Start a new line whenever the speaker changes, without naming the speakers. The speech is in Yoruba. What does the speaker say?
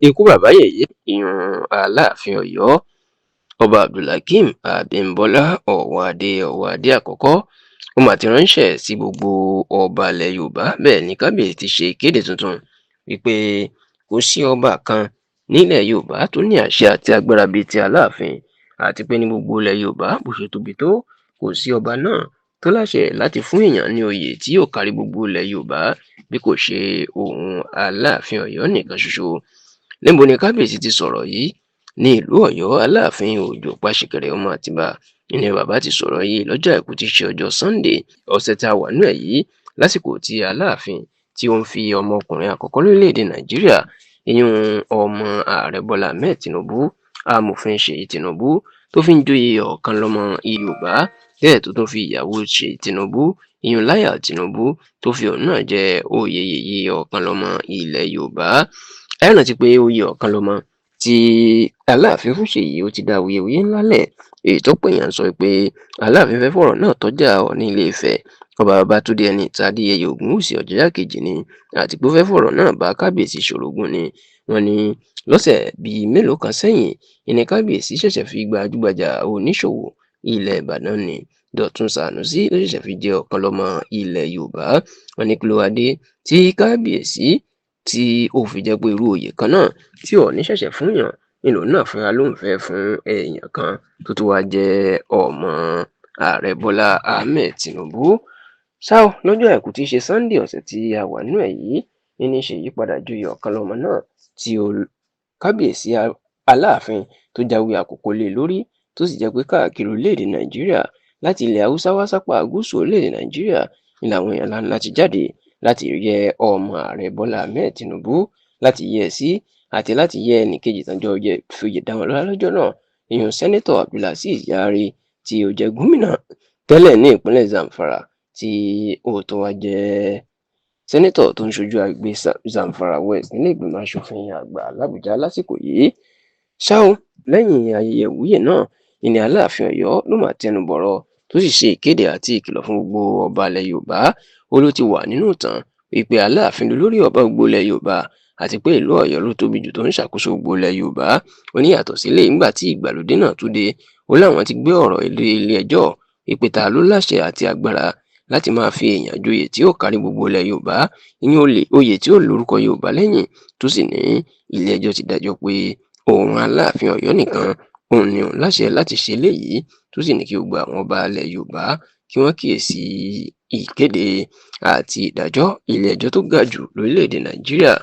ikú bàbá yèyé ìyún aláàfin Ọ̀yọ́ ọba abdulhakeem abímbọ́lá ọwọ́adé àkọ́kọ́ ó mà ti ránṣẹ́ sí gbogbo ọba ilẹ̀ yorùbá. Bẹ́ẹ̀ ni kábíyèsí ti ṣe ìkéde tuntun wípé kò sí ọba kan nílẹ̀ yorùbá tó ní àṣẹ àti agbára bíi ti aláàfin, àti pé ní gbogbo ilẹ̀ yorùbá bó ṣe tóbi tó, kò sí ọba náà tó láṣẹ láti fún èèyàn ní oyè tí yóò kárí gbogbo ilẹ̀ yorùbá bí kò ṣe òun aláàfin Ọ̀yọ́ nìkan ṣoṣo. Níbo ni kábíyèsí ti sọ̀rọ̀ yìí? Ní ìlú Ọ̀yọ́, aláàfin òjò pàṣíkẹrẹ ọmọ àtìbà ni bàbá ti sọ̀rọ̀ yìí lọ́jọ́ àìkú tí ṣe ọjọ́ Sunday ọ̀sẹ̀ tá a wà nínú ẹ̀ yìí, lásìkò tí aláàfin tí ó ń fi ọmọkùnrin àkọ́kọ́ lórílẹ̀‐èdè Nàìjíríà ìyún ọmọ ààrẹ Bọ́lá Ahmed Tinubu amòfin Ṣèyí Tinubu tó fi ń joyè ọ̀kan lọ́mọ Yorùbá, bẹ́ẹ̀ tó tún fi ìyàwó Ṣèyí Tinubu ìyún Láyà Tinubu tó fi òun náà jẹ oyè yèyé ọ̀kan lọ́mọ ilẹ̀ Yorùbá. Ẹ rántí pé oyè ọ̀kan lọ́mọ tí aláàfin fún Ṣèyí ó ti dá awuyewuye ńlá lẹ̀, èyí tó pèèyàn sọ pé aláàfin fẹ́ fọ̀rọ̀ náà tọ́jà Ọọ̀ni Ilé Ifẹ̀ ọba Babátúndé Ẹniìtàn Adéyẹyè Ògúnwùsì Ọ̀jájá kejì ni, àti pé ó fẹ́ fọ̀rọ̀ náà bá kábíyèsí ṣorogún ni. Wọ́n ní lọ́sẹ̀ bíi mélòó kan sẹ́yìn ìní kábíyèsí ṣẹ̀ṣẹ̀ fi gbajúgbajà oníṣòwò ilẹ̀ Ìbàdàn ni Dọ̀tun Sànúsí ló ṣẹ̀ṣẹ̀ fi jẹ ọ̀kan lọ́mọ ilẹ̀ Yorùbá. Wọ́n ní kí ló wá dé tí kábíyèsí tí ó fi jẹ́ pé irú oyè kan náà tí Ọọ̀ni ṣẹ̀ṣẹ̀ fún yàn nínú náà fúnra ló ń fẹ́ fún èèyàn kan tó tún wá jẹ́ ọmọ ààrẹ Bọ́lá Ahmed Tinubu. Ṣá o, lọ́jọ́ àìkú tí í ṣe Sunday ọ̀sẹ̀ tí a wà nínú ẹ̀ yìí ní ṣe ìyípadà joyè ọ̀kan lọ́mọ náà tí kábíyèsí aláàfin tó jáwé àkókò lé lórí, tó sì jẹ́ pé káàkiri orílẹ̀-èdè Nàìjíríà láti ilẹ̀ Haúsá wá sápá gúúsù orílẹ̀-èdè Nàìjíríà ni làwọn èèyàn ńlá ti jáde láti yẹ ọmọ ààrẹ Bọ́lá Ahmed Tinubu, láti yẹ sí àti láti yẹ ẹnìkejì tánjọ fìyè dá wọn lọ́lá lọ́jọ́ náà ìyún sẹ́nẹ́tọ̀ Abdulazeez Yari tí ó jẹ́ gómìnà tẹ́lẹ̀ ní ìpínlẹ̀ Zamfara tí ó tó wá jẹ́ sẹ́nẹ́tọ̀ tó ń ṣojú àgbè Zamfara West nílé ìgbìmọ̀ asòfin àgbà l'Àbújá lásìkò yìí. Ṣá o, lẹ́yìn ayẹyẹ ìwúyè náà ìní aláàfin Ọ̀yọ́ ló máa tẹnu bọ̀rọ̀ tó sì ṣe ìkéde àti ìkìlọ̀ fún gbogbo ọba ilẹ̀ Yorùbá. Ó ló ti wà nínú ìtàn wípé aláàfin lolórí ọba gbogbo ilẹ̀ Yorùbá, àti pé ìlú Ọ̀yọ́ ló tóbi jù tó ń ṣàkóso gbogbo ilẹ̀ Yorùbá. Ó ní yàtọ̀ sílẹ̀ nígbà tí ìgbàlódé náà tún dé, ó láwọn ti gbé ọ̀rọ̀ ilé ẹjọ́ wípé ta ló láṣẹ àti agbára láti máa fi èèyàn joyè tí ó kárí gbogbo ilẹ̀ Yorùbá, ìyẹn oyè tí ó lórúkọ Yorùbá lẹ́yìn, tó sì ní ilé ẹjọ́ ti dájọ́ pé òun aláàfin Ọ̀yọ́ nìkan òun ni òun láṣẹ láti ṣe léyìí, tó sì ní kí gbogbo àwọn ọba ilẹ̀ Yorùbá kí wọ́n kíyèsí ìkéde àti ìdájọ́ ilé ẹjọ́ tó ga jù lórílẹ̀-èdè Nàìjíríà